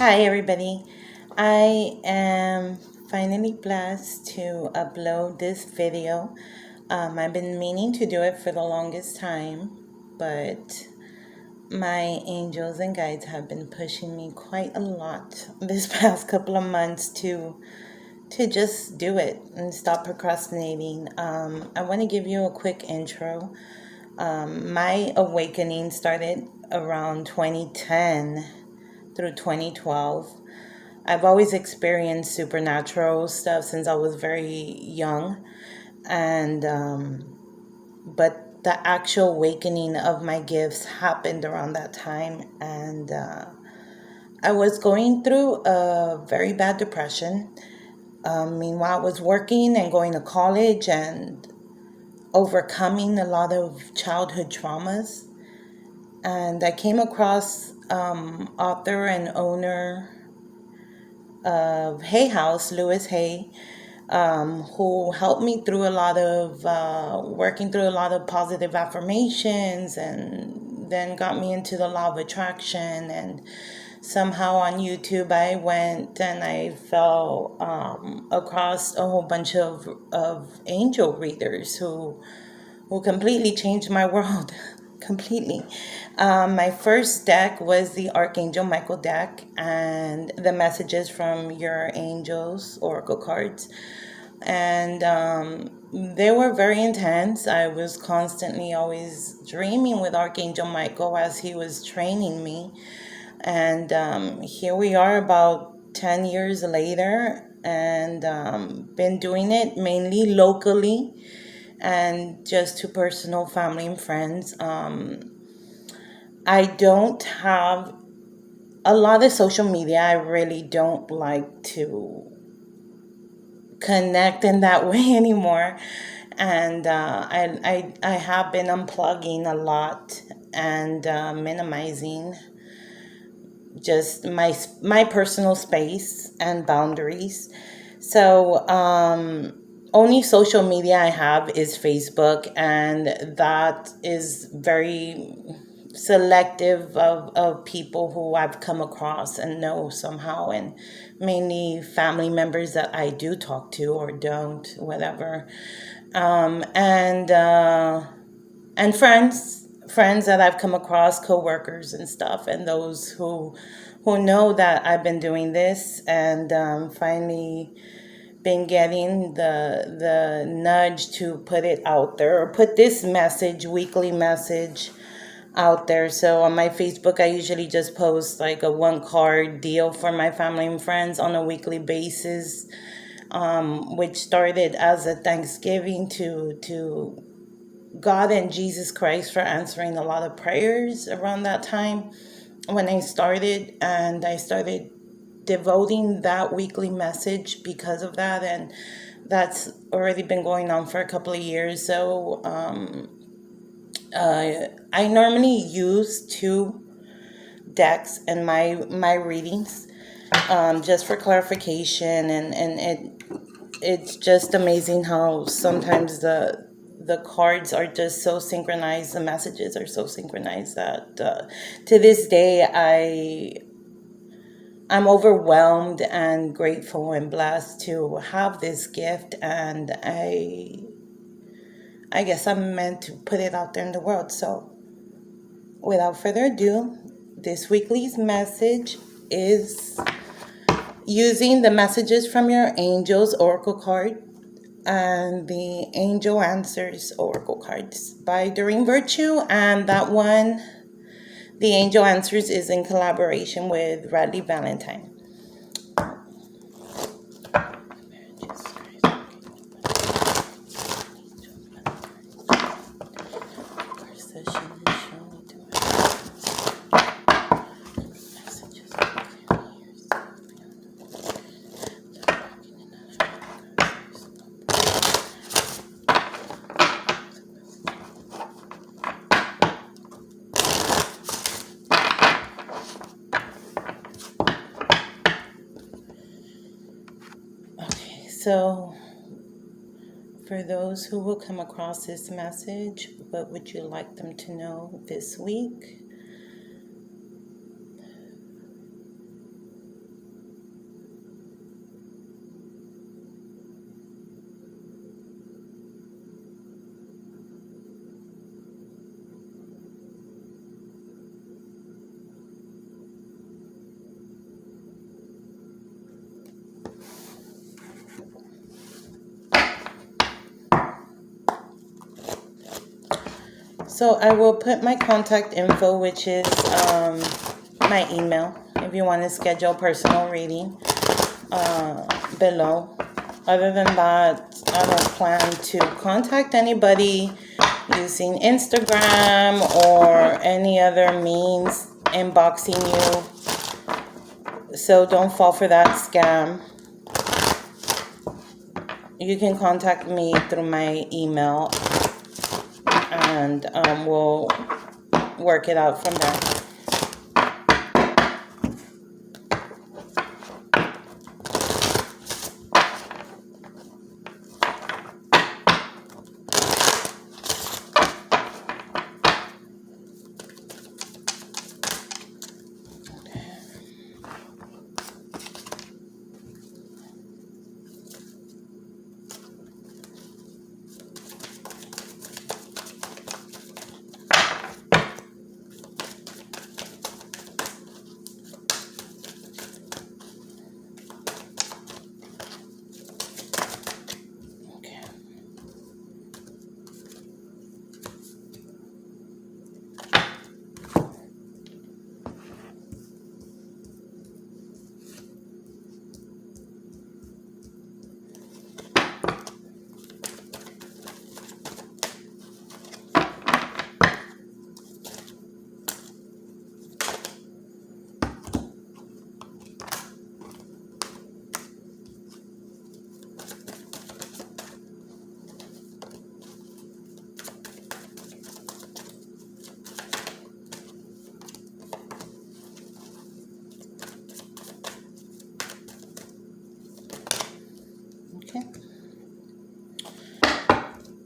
Hi, everybody. I am finally blessed to upload this video. I've been meaning to do it for the longest time, but my angels and guides have been pushing me quite a lot this past couple of months to just do it and stop procrastinating. I want to give you a quick intro. My awakening started around 2010 through 2012. I've always experienced supernatural stuff since I was very young, and but the actual awakening of my gifts happened around that time, and I was going through a very bad depression. Meanwhile, I was working and going to college and overcoming a lot of childhood traumas, and I came across author and owner of Hay House, Lewis Hay, who helped me through a lot of working through a lot of positive affirmations, and then got me into the law of attraction. And somehow on YouTube, I went and I fell across a whole bunch of angel readers who completely changed my world. Completely. My first deck was the Archangel Michael deck and the messages from your angels, oracle cards. And they were very intense. I was constantly always dreaming with Archangel Michael as he was training me. And here we are about 10 years later, and been doing it mainly locally and just to personal family and friends. I don't have a lot of social media. I really don't like to connect in that way anymore. And I have been unplugging a lot and minimizing just my personal space and boundaries. So only social media I have is Facebook, and that is very selective of people who I've come across and know somehow, and mainly family members that I do talk to or don't, whatever. And friends that I've come across, coworkers and stuff, and those who know that I've been doing this, and finally been getting the nudge to put it out there, or put this message, weekly message, out there. So on my Facebook, I usually just post like a one card deal for my family and friends on a weekly basis, which started as a Thanksgiving to God and Jesus Christ for answering a lot of prayers around that time when I started. And I started devoting that weekly message because of that. And that's already been going on for a couple of years. So I normally use two decks in my readings, just for clarification. And it's just amazing how sometimes the cards are just so synchronized, the messages are so synchronized that to this day I'm overwhelmed and grateful and blessed to have this gift. And I guess I'm meant to put it out there in the world. So without further ado, this weekly's message is using the messages from your angels oracle card and the Angel Answers Oracle cards by Doreen Virtue. And that one, the Angel Answers, is in collaboration with Radley Valentine. So, for those who will come across this message, what would you like them to know this week? So I will put my contact info, which is my email, if you want to schedule personal reading, below. Other than that, I don't plan to contact anybody using Instagram or any other means inboxing you. So don't fall for that scam. You can contact me through my email, and we'll work it out from there. Okay.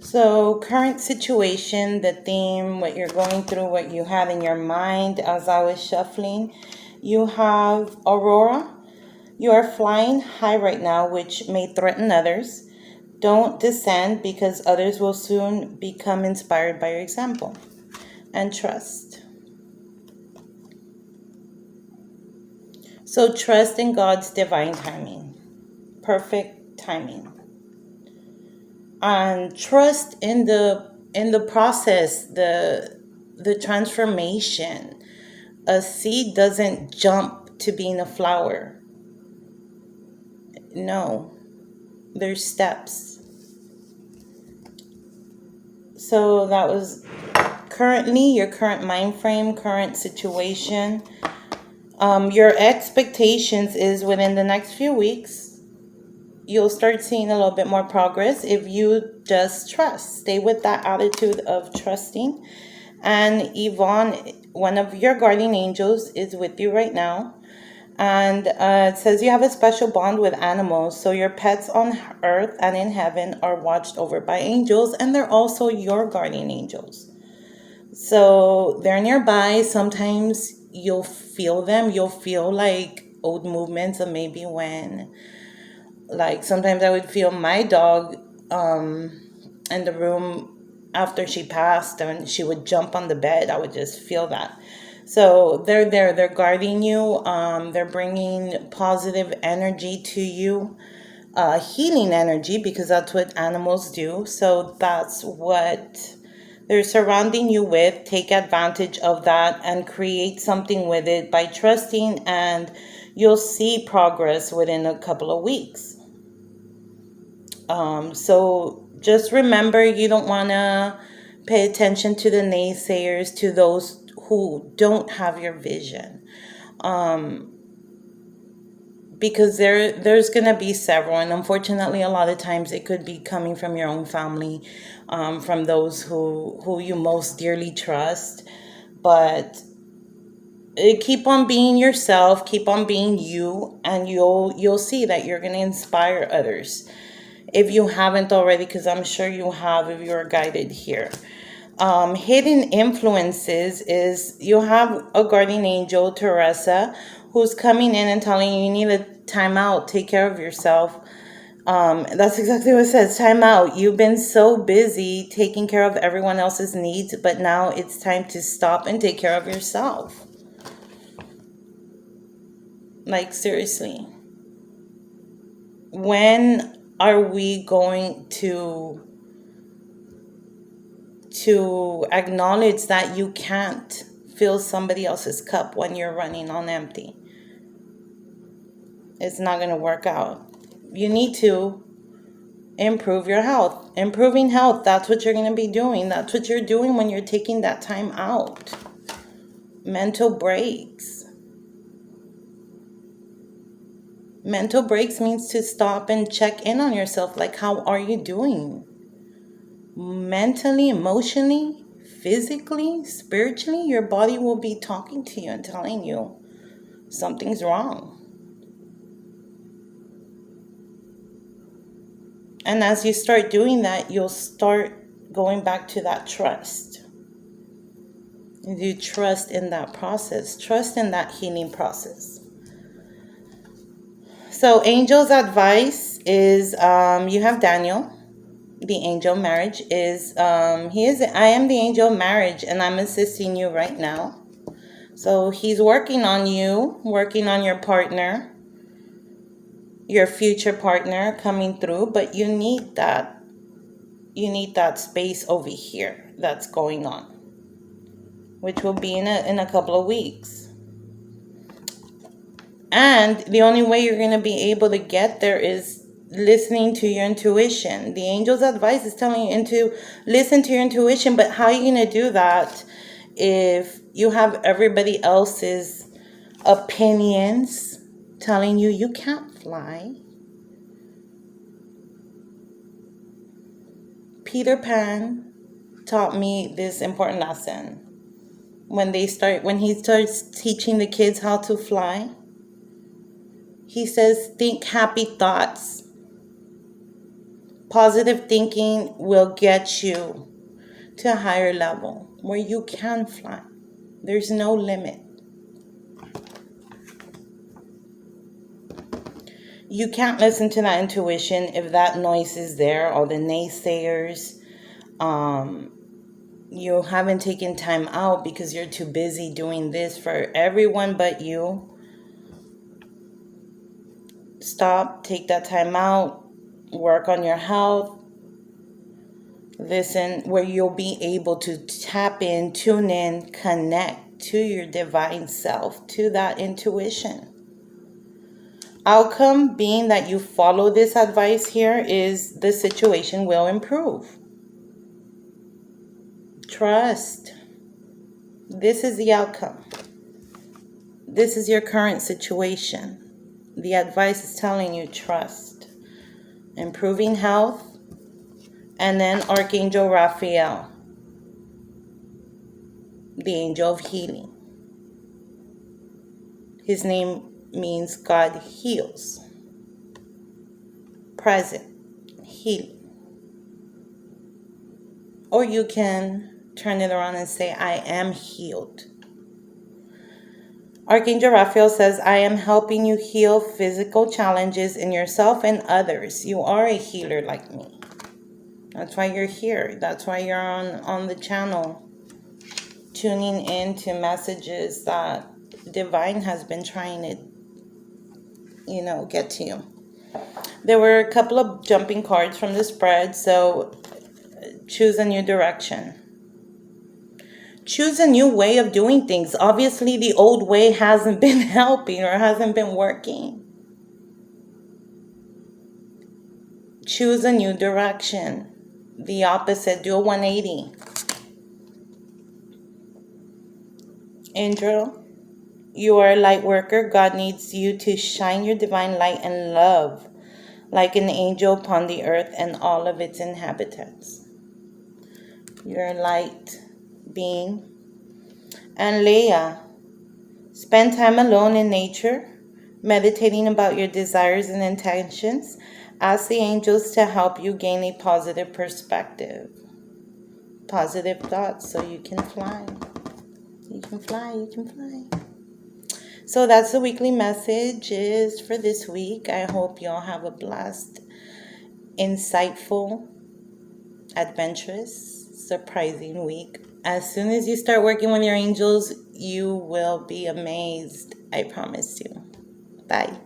So, current situation, the theme, what you're going through, what you have in your mind as I was shuffling. You have Aurora. You are flying high right now, which may threaten others. Don't descend because others will soon become inspired by your example. And trust. So, trust in God's divine timing. Perfect timing. And trust in the process, the transformation. A seed doesn't jump to being a flower. No, there's steps. So that was currently your current mind frame, current situation. Your expectations is within the next few weeks you'll start seeing a little bit more progress if you just trust. Stay with that attitude of trusting. And Yvonne, one of your guardian angels, is with you right now. And it says you have a special bond with animals. So your pets on earth and in heaven are watched over by angels, and they're also your guardian angels. So they're nearby. Sometimes you'll feel them. You'll feel like old movements of maybe when, like, sometimes I would feel my dog in the room after she passed, and she would jump on the bed. I would just feel that. So they're there. They're guarding you. They're bringing positive energy to you, healing energy, because that's what animals do. So that's what they're surrounding you with. Take advantage of that and create something with it by trusting, and you'll see progress within a couple of weeks. So just remember, you don't want to pay attention to the naysayers, to those who don't have your vision. Because there's going to be several, and unfortunately a lot of times it could be coming from your own family, from those who you most dearly trust. But keep on being yourself, keep on being you, and you'll see that you're going to inspire others. If you haven't already, because I'm sure you have if you're guided here. Hidden influences is you have a guardian angel, Teresa, who's coming in and telling you need a time out, take care of yourself. That's exactly what it says, time out. You've been so busy taking care of everyone else's needs, but now it's time to stop and take care of yourself. Like, seriously. When are we going to to acknowledge that you can't fill somebody else's cup when you're running on empty. It's not going to work out. You need to improve your health. Improving health, that's what you're going to be doing. That's what you're doing when you're taking that time out. Mental breaks. Mental breaks means to stop and check in on yourself. Like, how are you doing? Mentally, emotionally, physically, spiritually, your body will be talking to you and telling you something's wrong. And as you start doing that, you'll start going back to that trust. You trust in that process. Trust in that healing process. So Angel's advice is, you have Daniel. The angel marriage is, I am the angel marriage, and I'm assisting you right now. So he's working on you, working on your partner, your future partner coming through, but you need that space over here that's going on, which will be in a couple of weeks. And the only way you're going to be able to get there is listening to your intuition. The angel's advice is telling you to listen to your intuition, but how are you going to do that if you have everybody else's opinions telling you you can't fly? Peter Pan taught me this important lesson. When he starts teaching the kids how to fly, he says, think happy thoughts. Positive thinking will get you to a higher level where you can fly. There's no limit. You can't listen to that intuition if that noise is there, or the naysayers. You haven't taken time out because you're too busy doing this for everyone but you. Stop, take that time out, work on your health. Listen, where you'll be able to tap in, tune in, connect to your divine self, to that intuition. Outcome being that you follow this advice here is the situation will improve. Trust. This is the outcome. This is your current situation. The advice is telling you trust. Improving health. And then Archangel Raphael, the angel of healing. His name means God heals. Present. Healing. Or you can turn it around and say, I am healed. Archangel Raphael says, I am helping you heal physical challenges in yourself and others. You are a healer like me. That's why you're here. That's why you're on the channel, tuning in to messages that Divine has been trying to, get to you. There were a couple of jumping cards from the spread, so choose a new direction. Choose a new way of doing things. Obviously, the old way hasn't been helping or hasn't been working. Choose a new direction. The opposite. Do a 180. Angel, you are a light worker. God needs you to shine your divine light and love like an angel upon the earth and all of its inhabitants. You're a light being. And Leah, spend time alone in nature, meditating about your desires and intentions. Ask the angels to help you gain a positive perspective, positive thoughts, so you can fly. You can fly, you can fly. So that's the weekly messages for this week. I hope y'all have a blessed, insightful, adventurous, surprising week. As soon as you start working with your angels, you will be amazed. I promise you. Bye.